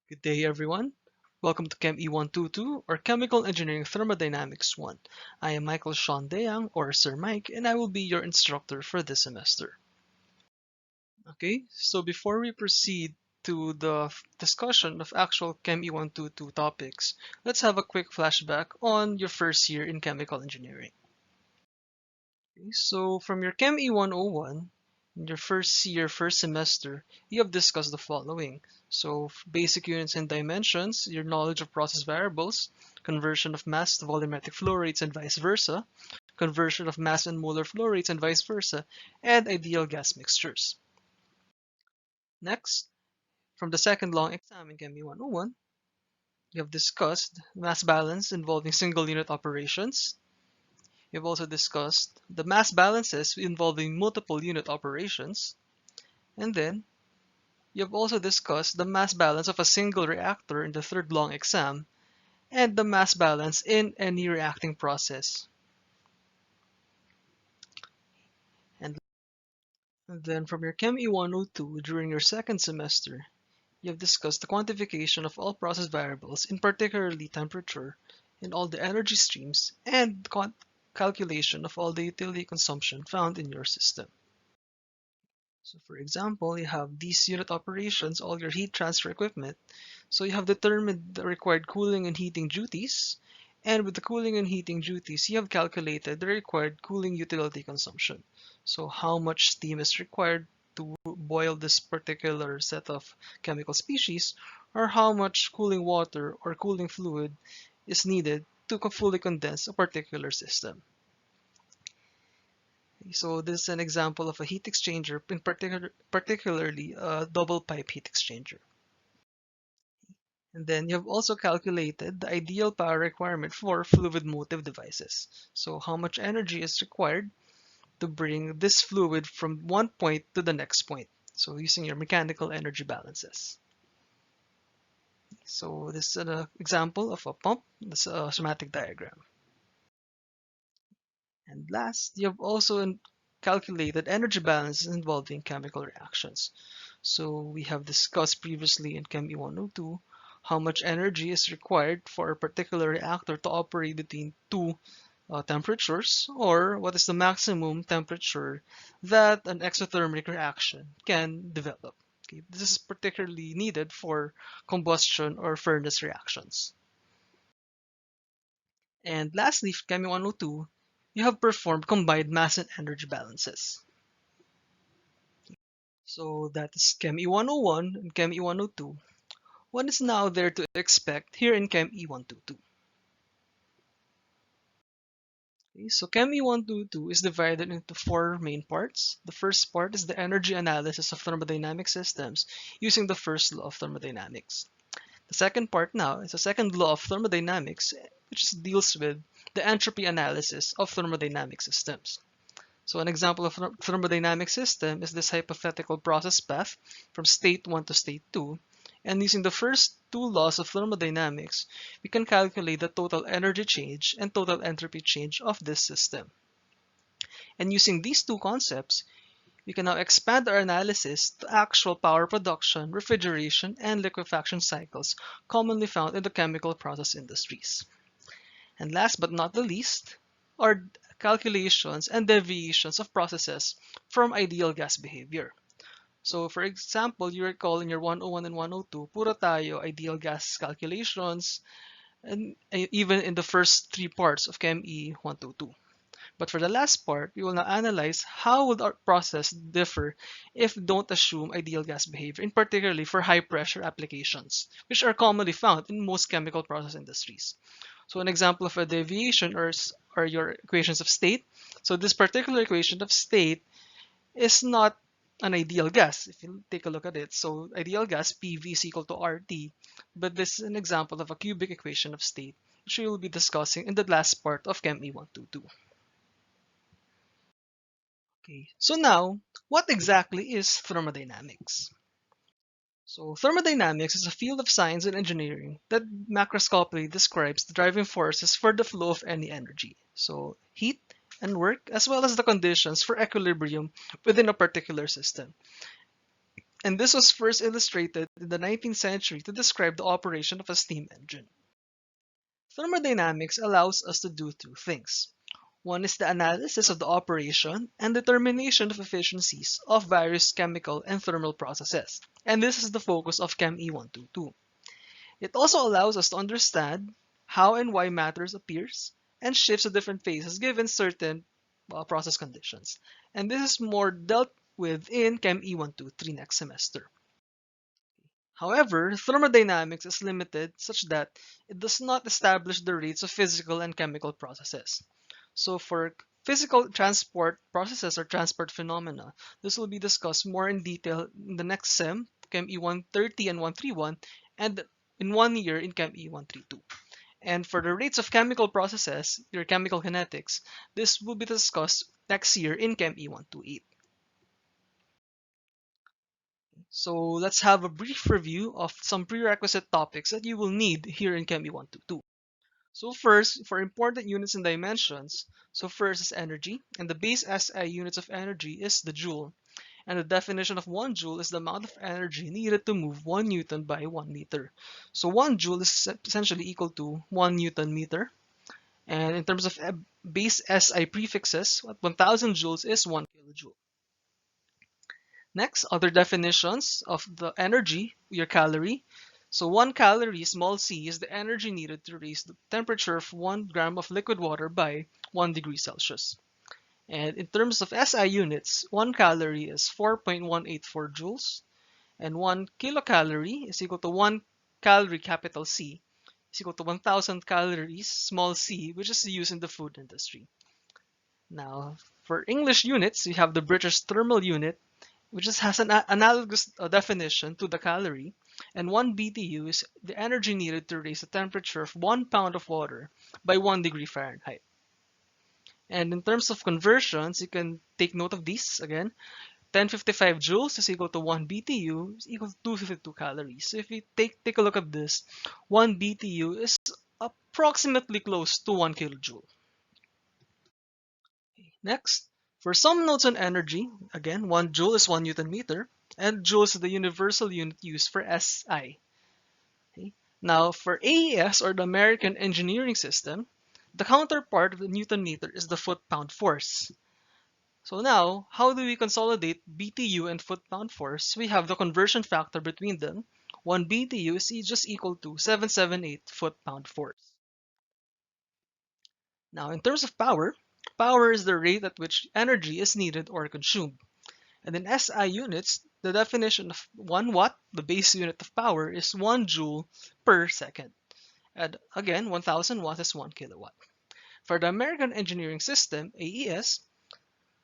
Good day, everyone. Welcome to ChemE 122 or Chemical Engineering Thermodynamics 1. I am Michael Sean Deang or Sir Mike, and I will be your instructor for this semester. Okay, so before we proceed to the discussion of actual ChemE 122 topics, let's have a quick flashback on your first year in chemical engineering. Okay, so from your ChemE 101, in your first year, first semester, you have discussed the following. So basic units and dimensions, your knowledge of process variables, conversion of mass to volumetric flow rates and vice versa, conversion of mass and molar flow rates and vice versa, and ideal gas mixtures. Next, from the second long exam in ChemE 101, you have discussed mass balance involving single unit operations. You've also discussed the mass balances involving multiple unit operations. And then, you've also discussed the mass balance of a single reactor in the third long exam and the mass balance in any reacting process. And then from your Chem E102 during your second semester, you have discussed the quantification of all process variables, in particularly temperature, in all the energy streams, and the calculation of all the utility consumption found in your system. So for example, you have these unit operations, all your heat transfer equipment. So you have determined the required cooling and heating duties. And with the cooling and heating duties, you have calculated the required cooling utility consumption. So how much steam is required to boil this particular set of chemical species, or how much cooling water or cooling fluid is needed to fully condense a particular system. So this is an example of a heat exchanger, in particularly a double pipe heat exchanger. And then you have also calculated the ideal power requirement for fluid motive devices. So how much energy is required to bring this fluid from one point to the next point. So using your mechanical energy balances. So this is an example of a pump. This is a schematic diagram. And last, you have also calculated energy balances involving chemical reactions. So we have discussed previously in Chem E102 how much energy is required for a particular reactor to operate between two temperatures, or what is the maximum temperature that an exothermic reaction can develop. Okay, this is particularly needed for combustion or furnace reactions. And lastly, for Chem 102, you have performed combined mass and energy balances. So that is Chem E101 and Chem E102. What is now there to expect here in Chem E122? Okay, so Chem E122 is divided into four main parts. The first part is the energy analysis of thermodynamic systems using the first law of thermodynamics. The second part now is the second law of thermodynamics, which deals with the entropy analysis of thermodynamic systems. So an example of a thermodynamic system is this hypothetical process path from state 1 to state 2. And using the first two laws of thermodynamics, we can calculate the total energy change and total entropy change of this system. And using these two concepts, we can now expand our analysis to actual power production, refrigeration, and liquefaction cycles commonly found in the chemical process industries. And last but not the least are calculations and deviations of processes from ideal gas behavior. So for example, you recall in your 101 and 102, puro tayo ideal gas calculations, and even in the first three parts of ChemE 122. But for the last part, we will now analyze how would our process differ if we don't assume ideal gas behavior, in particularly for high pressure applications, which are commonly found in most chemical process industries. So an example of a deviation are your equations of state. So this particular equation of state is not an ideal gas, if you take a look at it. So ideal gas, PV is equal to RT, but this is an example of a cubic equation of state, which we will be discussing in the last part of Chem E122. Okay, so now, what exactly is thermodynamics? So thermodynamics is a field of science and engineering that macroscopically describes the driving forces for the flow of any energy. So heat and work, as well as the conditions for equilibrium within a particular system. And this was first illustrated in the 19th century to describe the operation of a steam engine. Thermodynamics allows us to do two things. One is the analysis of the operation and determination of efficiencies of various chemical and thermal processes. And this is the focus of ChemE 122. It also allows us to understand how and why matters appears and shifts at different phases given certain process conditions. And this is more dealt with in Chem E123 next semester. However, thermodynamics is limited such that it does not establish the rates of physical and chemical processes. So for physical transport processes or transport phenomena, this will be discussed more in detail in the next SEM, Chem E130 and 131, and in 1 year in Chem E132. And for the rates of chemical processes, your chemical kinetics, this will be discussed next year in Chem E128. So let's have a brief review of some prerequisite topics that you will need here in Chem E122. So first, for important units and dimensions, so first is energy, and the base SI units of energy is the joule. And the definition of 1 joule is the amount of energy needed to move 1 Newton by 1 meter. So 1 joule is essentially equal to 1 Newton meter. And in terms of base SI prefixes, 1000 joules is 1 kilojoule. Next, other definitions of the energy, your calorie. So 1 calorie, small c, is the energy needed to raise the temperature of 1 gram of liquid water by 1 degree Celsius. And in terms of SI units, 1 calorie is 4.184 joules, and 1 kilocalorie is equal to 1 calorie capital C is equal to 1000 calories small c, which is used in the food industry. Now, for English units, we have the British thermal unit, which has an analogous definition to the calorie, and 1 BTU is the energy needed to raise the temperature of 1 pound of water by 1 degree Fahrenheit. And in terms of conversions, you can take note of these again. 1055 joules is equal to 1 BTU is equal to 252 calories. So if we take a look at this, 1 BTU is approximately close to 1 kilojoule. Next, for some notes on energy, again, 1 joule is 1 Newton meter, and joules is the universal unit used for SI. Okay. Now, for AES, or the American Engineering System, the counterpart of the Newton meter is the foot-pound force. So now, how do we consolidate BTU and foot-pound force? We have the conversion factor between them. 1 BTU is just equal to 778 foot-pound force. Now, in terms of power, power is the rate at which energy is needed or consumed. And in SI units, the definition of 1 watt, the base unit of power, is 1 joule per second. And again, 1000 watts is 1 kilowatt. For the American Engineering System, AES,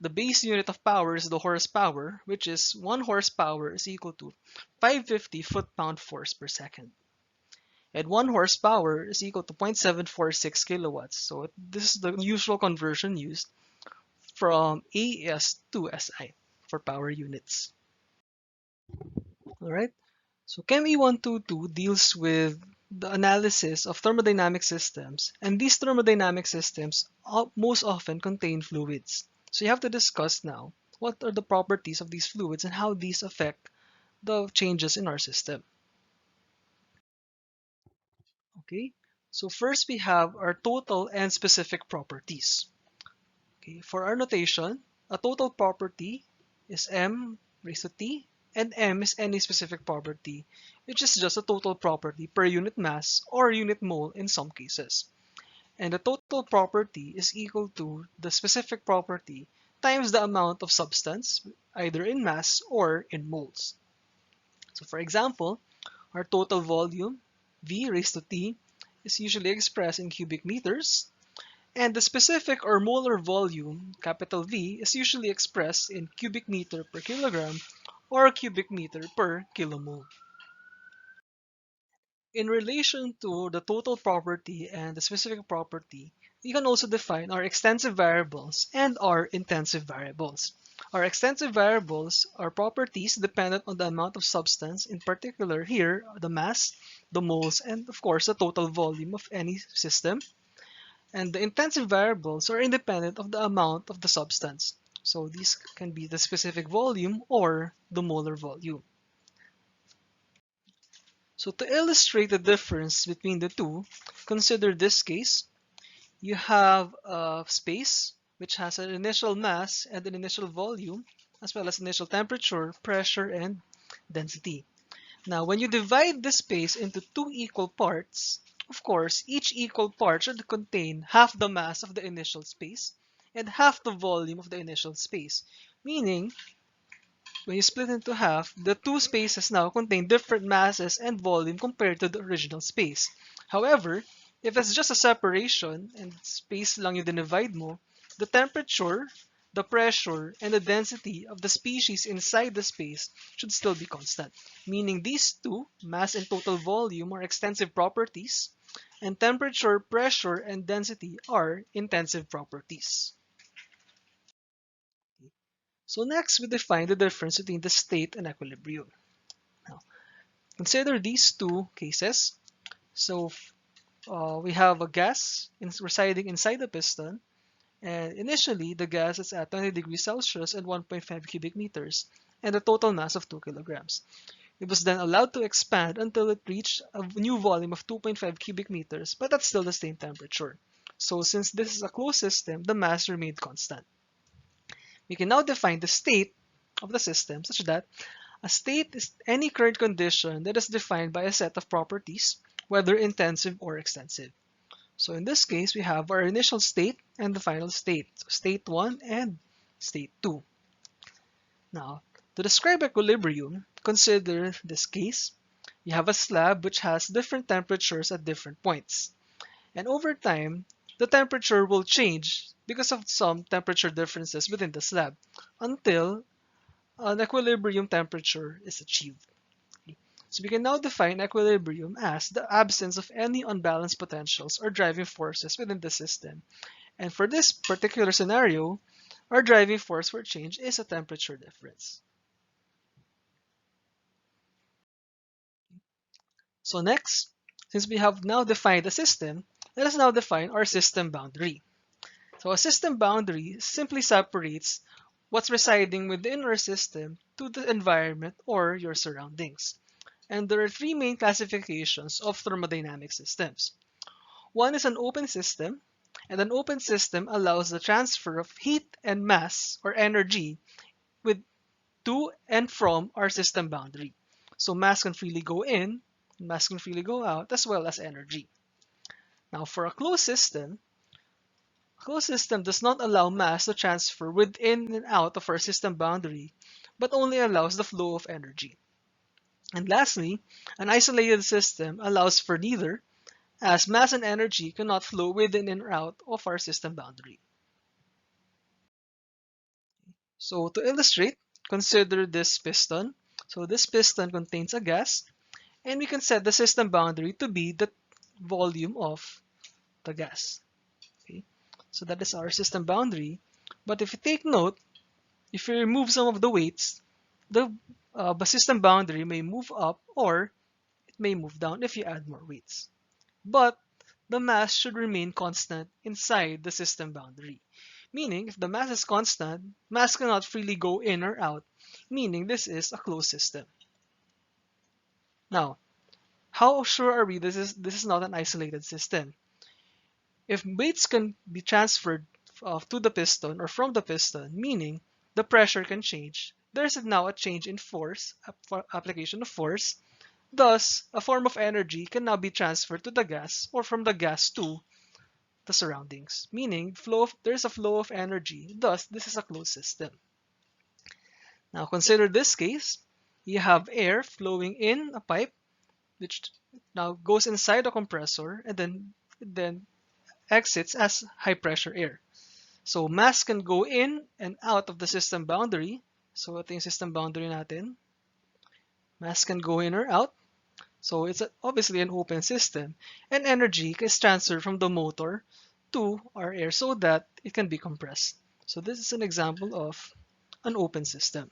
the base unit of power is the horsepower, which is 1 horsepower is equal to 550 foot-pound force per second. And 1 horsepower is equal to 0.746 kilowatts. So this is the usual conversion used from AES to SI for power units. All right. So Chem E122 deals with the analysis of thermodynamic systems, and these thermodynamic systems most often contain fluids. So you have to discuss now what are the properties of these fluids and how these affect the changes in our system. Okay, so first we have our total and specific properties. Okay, for our notation, a total property is m raised to t, and m is any specific property, which is just a total property per unit mass or unit mole in some cases. And the total property is equal to the specific property times the amount of substance, either in mass or in moles. So for example, our total volume, V raised to T, is usually expressed in cubic meters, and the specific or molar volume, capital V, is usually expressed in cubic meter per kilogram or cubic meter per kilomole. In relation to the total property and the specific property, we can also define our extensive variables and our intensive variables. Our extensive variables are properties dependent on the amount of substance, in particular here, the mass, the moles, and of course the total volume of any system. And the intensive variables are independent of the amount of the substance. So these can be the specific volume or the molar volume. So to illustrate the difference between the two, consider this case. You have a space which has an initial mass and an initial volume, as well as initial temperature, pressure, and density. Now, when you divide the space into two equal parts, of course, each equal part should contain half the mass of the initial space and half the volume of the initial space, meaning when you split into half, the two spaces now contain different masses and volume compared to the original space. However, if it's just a separation and space lang yung dinivide mo, the temperature, the pressure, and the density of the species inside the space should still be constant. Meaning these two, mass and total volume, are extensive properties, and temperature, pressure, and density are intensive properties. So next, we define the difference between the state and equilibrium. Now, consider these two cases. So we have a gas residing inside the piston, and initially the gas is at 20 degrees Celsius and 1.5 cubic meters, and a total mass of 2 kilograms. It was then allowed to expand until it reached a new volume of 2.5 cubic meters, but at still the same temperature. So since this is a closed system, the mass remained constant. We can now define the state of the system such that a state is any current condition that is defined by a set of properties, whether intensive or extensive. So in this case, we have our initial state and the final state, so state 1 and state 2. Now, to describe equilibrium, consider this case. You have a slab which has different temperatures at different points. And over time, the temperature will change because of some temperature differences within the slab until an equilibrium temperature is achieved. So we can now define equilibrium as the absence of any unbalanced potentials or driving forces within the system. And for this particular scenario, our driving force for change is a temperature difference. So next, since we have now defined a system, let us now define our system boundary. So a system boundary simply separates what's residing within our system to the environment or your surroundings. And there are three main classifications of thermodynamic systems. One is an open system, and an open system allows the transfer of heat and mass or energy with to and from our system boundary. So mass can freely go in, mass can freely go out, as well as energy. Now for a closed system does not allow mass to transfer within and out of our system boundary, but only allows the flow of energy. And lastly, an isolated system allows for neither, as mass and energy cannot flow within and out of our system boundary. So to illustrate, consider this piston. So this piston contains a gas, and we can set the system boundary to be the volume of the gas. Okay? So that is our system boundary. But if you take note, if you remove some of the weights, the system boundary may move up or it may move down if you add more weights. But the mass should remain constant inside the system boundary. Meaning, if the mass is constant, mass cannot freely go in or out, meaning this is a closed system. Now, how sure are we this is not an isolated system? If weights can be transferred to the piston or from the piston, meaning the pressure can change, there is now a change in force, application of force. Thus, a form of energy can now be transferred to the gas or from the gas to the surroundings, meaning there is a flow of energy. Thus, this is a closed system. Now, consider this case. You have air flowing in a pipe, which now goes inside a compressor and then exits as high pressure air. So mass can go in and out of the system boundary. So ito yung system boundary natin. Mass can go in or out. So it's obviously an open system. And energy is transferred from the motor to our air so that it can be compressed. So this is an example of an open system.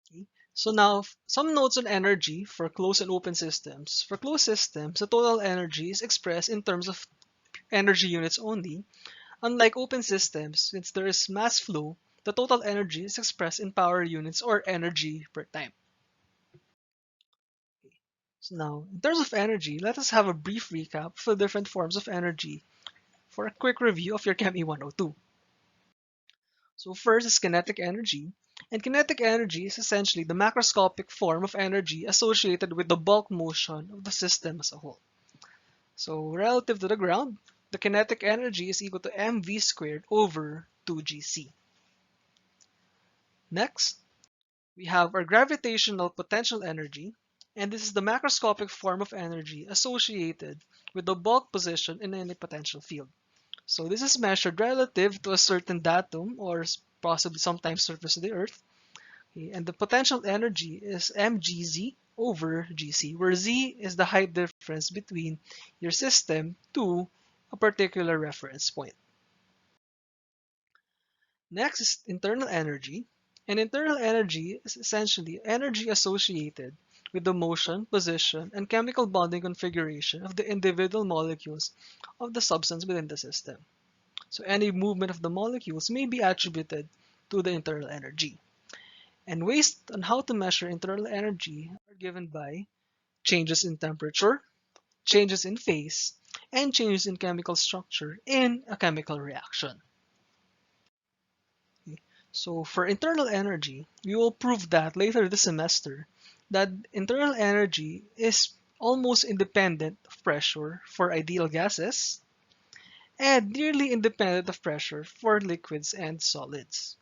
Okay. So now some notes on energy for closed and open systems. For closed systems, the total energy is expressed in terms of energy units only. Unlike open systems, since there is mass flow, the total energy is expressed in power units or energy per time. So now, in terms of energy, let us have a brief recap of the different forms of energy for a quick review of your ChemE 102. So first is kinetic energy, and kinetic energy is essentially the macroscopic form of energy associated with the bulk motion of the system as a whole. So relative to the ground, the kinetic energy is equal to mv squared over 2gc. Next, we have our gravitational potential energy, and this is the macroscopic form of energy associated with the bulk position in any potential field. So this is measured relative to a certain datum or possibly sometimes surface of the Earth. Okay, and the potential energy is mgz over gc, where z is the height difference between your system to a particular reference point. Next is internal energy. And internal energy is essentially energy associated with the motion, position, and chemical bonding configuration of the individual molecules of the substance within the system. So any movement of the molecules may be attributed to the internal energy. And ways on how to measure internal energy are given by changes in temperature, changes in phase, and changes in chemical structure in a chemical reaction. So for internal energy, we will prove that later this semester that internal energy is almost independent of pressure for ideal gases and nearly independent of pressure for liquids and solids.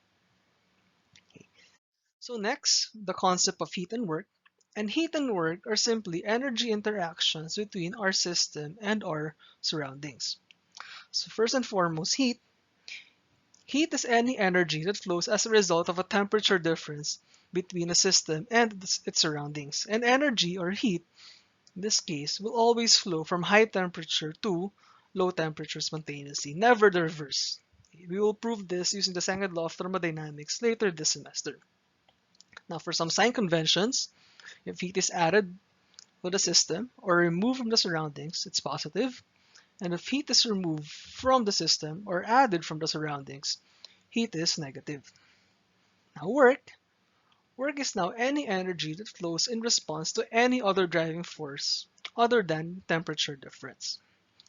So next, the concept of heat and work. And heat and work are simply energy interactions between our system and our surroundings. So first and foremost, heat. Heat is any energy that flows as a result of a temperature difference between a system and its surroundings. And energy or heat, in this case, will always flow from high temperature to low temperature spontaneously, never the reverse. We will prove this using the second law of thermodynamics later this semester. Now for some sign conventions, if heat is added to the system or removed from the surroundings, it's positive. And if heat is removed from the system or added from the surroundings, heat is negative. Now work. Work is now any energy that flows in response to any other driving force other than temperature difference.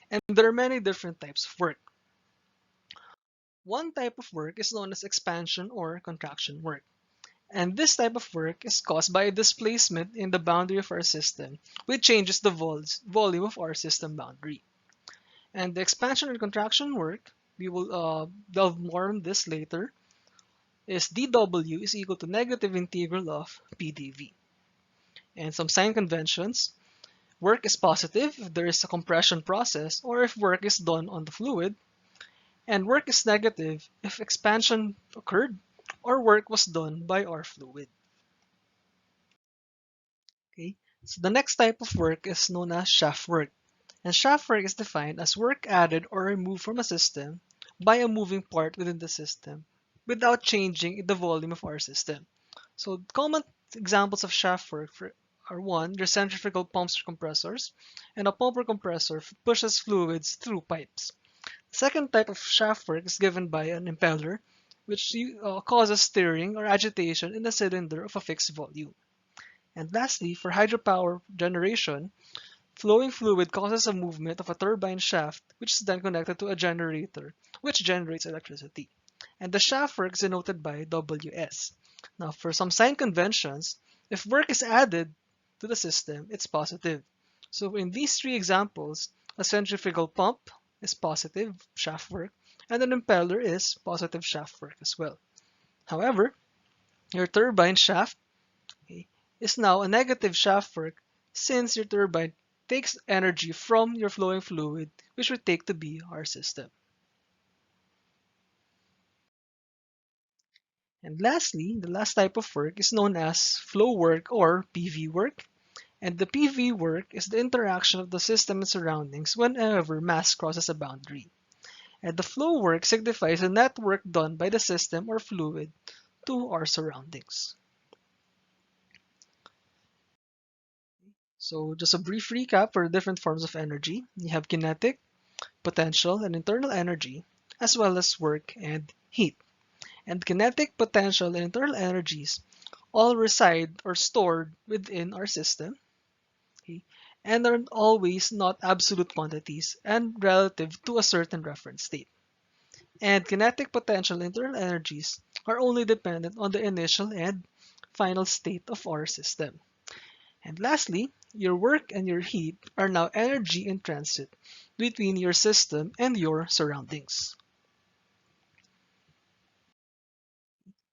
And there are many different types of work. One type of work is known as expansion or contraction work. And this type of work is caused by a displacement in the boundary of our system, which changes the volume of our system boundary. And the expansion and contraction work, we will delve more on this later, is dW is equal to negative integral of pdV. And some sign conventions, work is positive if there is a compression process or if work is done on the fluid, and work is negative if expansion occurred or work was done by our fluid. Okay, so the next type of work is known as shaft work. And shaft work is defined as work added or removed from a system by a moving part within the system without changing the volume of our system. So common examples of shaft work are one, your centrifugal pumps or compressors, and a pump or compressor pushes fluids through pipes. The second type of shaft work is given by an impeller, which causes stirring or agitation in the cylinder of a fixed volume. And lastly, for hydropower generation, flowing fluid causes a movement of a turbine shaft, which is then connected to a generator, which generates electricity. And the shaft work is denoted by Ws. Now, for some sign conventions, if work is added to the system, it's positive. So in these three examples, a centrifugal pump is positive shaft work, and an impeller is positive shaft work as well. However, your turbine shaft, okay, is now a negative shaft work since your turbine takes energy from your flowing fluid, which we take to be our system. And lastly, the last type of work is known as flow work or PV work. And the PV work is the interaction of the system and surroundings whenever mass crosses a boundary. And the flow work signifies the net work done by the system or fluid to our surroundings. So just a brief recap for different forms of energy. You have kinetic, potential, and internal energy, as well as work and heat. And kinetic potential and internal energies all reside or stored within our system, okay, and are always not absolute quantities and relative to a certain reference state. And kinetic potential and internal energies are only dependent on the initial and final state of our system. And lastly, your work and your heat are now energy in transit between your system and your surroundings.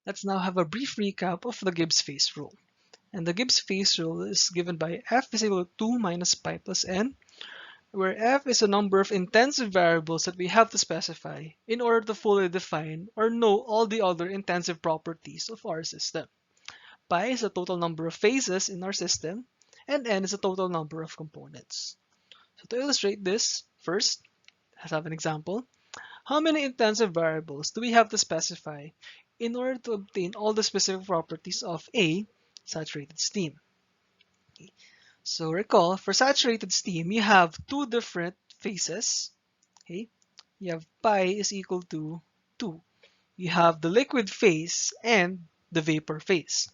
Let's now have a brief recap of the Gibbs phase rule. And the Gibbs phase rule is given by F is equal to 2 minus pi plus n, where F is a number of intensive variables that we have to specify in order to fully define or know all the other intensive properties of our system. Pi is the total number of phases in our system, and n is the total number of components. So to illustrate this, first, let's have an example. How many intensive variables do we have to specify in order to obtain all the specific properties of A, saturated steam? So recall, for saturated steam, you have two different phases. Okay? You have pi is equal to 2. You have the liquid phase and the vapor phase.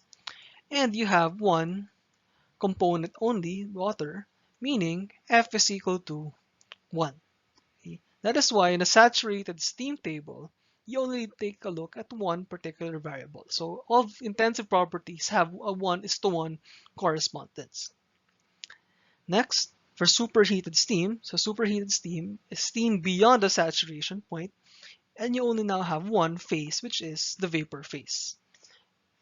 And you have one component only, water, meaning F is equal to 1. Okay? That is why in a saturated steam table, you only take a look at one particular variable. So all intensive properties have a 1:1 correspondence. Next, for superheated steam, so superheated steam is steam beyond the saturation point, and you only now have one phase, which is the vapor phase.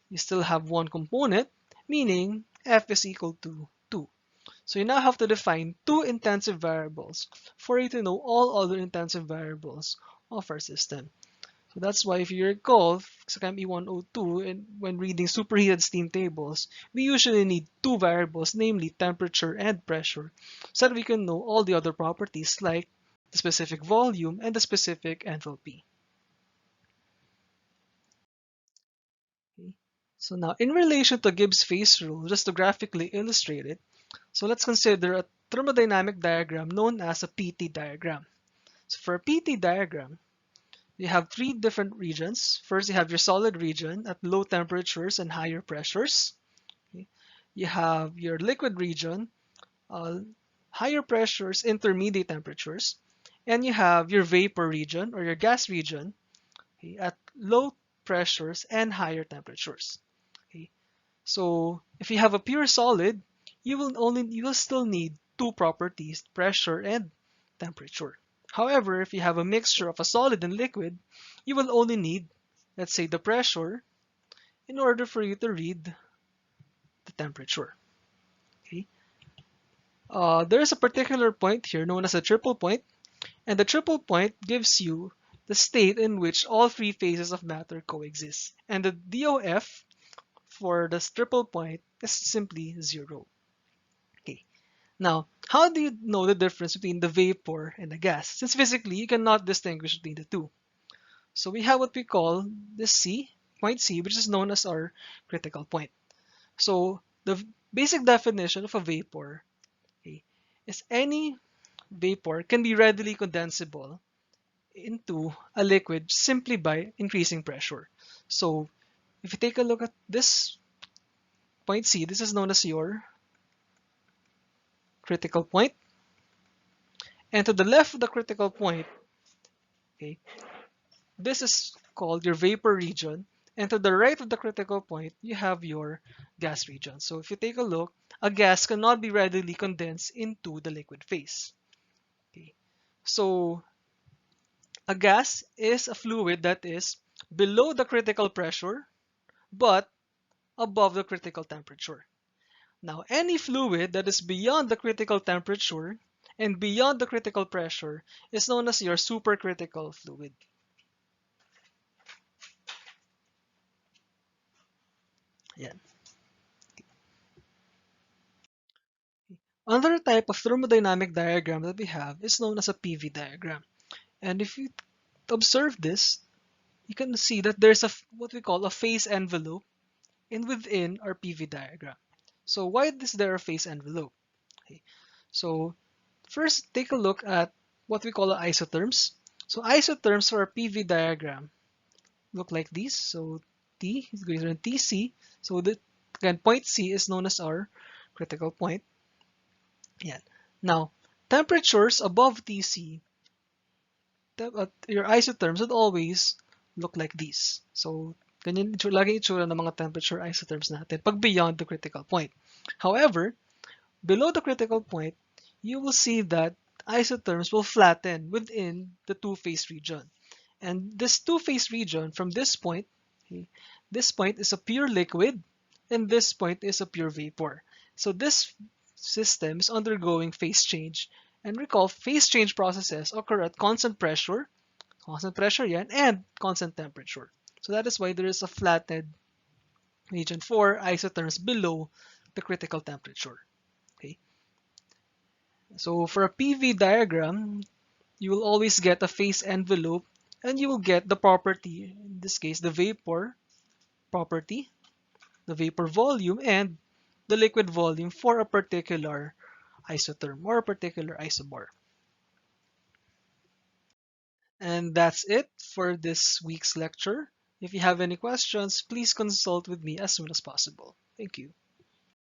You still have one component, meaning F is equal to 2. So you now have to define two intensive variables for you to know all other intensive variables of our system. So that's why if you recall, sa ChemE 102, and when reading superheated steam tables, we usually need two variables, namely temperature and pressure, so that we can know all the other properties like the specific volume and the specific enthalpy. Okay. So now, in relation to Gibbs phase rule, just to graphically illustrate it, so let's consider a thermodynamic diagram known as a PT diagram. So for a PT diagram, you have three different regions. First, you have your solid region at low temperatures and higher pressures. Okay. You have your liquid region, uh, higher pressures, intermediate temperatures. And you have your vapor region or your gas region, okay, at low pressures and higher temperatures. Okay. So if you have a pure solid, you will still need two properties, pressure and temperature. However, if you have a mixture of a solid and liquid, you will only need, let's say, the pressure in order for you to read the temperature. Okay? There is a particular point here known as a triple point, and the triple point gives you the state in which all three phases of matter coexist. And the DOF for this triple point is simply 0. Okay. Now, how do you know the difference between the vapor and the gas? Since physically you cannot distinguish between the two. So we have what we call this point C, which is known as our critical point. So the basic definition of a vapor, okay, is any vapor can be readily condensable into a liquid simply by increasing pressure. So if you take a look at this point C, this is known as your critical point. And to the left of the critical point, okay, this is called your vapor region. And to the right of the critical point, you have your gas region. So if you take a look, a gas cannot be readily condensed into the liquid phase. Okay. So a gas is a fluid that is below the critical pressure, but above the critical temperature. Now, any fluid that is beyond the critical temperature and beyond the critical pressure is known as your supercritical fluid. Yan. Another type of thermodynamic diagram that we have is known as a PV diagram. And if you observe this, you can see that there's what we call a phase envelope in within our PV diagram. So why is there a phase envelope? Okay. So first, take a look at what we call isotherms. So isotherms for a PV diagram look like these. So T is greater than Tc. So the again point C is known as our critical point. Yeah. Now, temperatures above Tc, your isotherms would always look like these. So ganyan lagi itsura ng mga temperature isotherms natin pag beyond the critical point. However, below the critical point, you will see that isotherms will flatten within the two-phase region. And this two-phase region from this point, okay, this point is a pure liquid and this point is a pure vapor. So this system is undergoing phase change. And recall, phase change processes occur at constant pressure yan, and constant temperature. So that is why there is a flattened region for isotherms below the critical temperature. Okay. So for a PV diagram, you will always get a phase envelope and you will get the property, in this case the vapor property, the vapor volume, and the liquid volume for a particular isotherm or a particular isobar. And that's it for this week's lecture. If you have any questions, please consult with me as soon as possible. Thank you.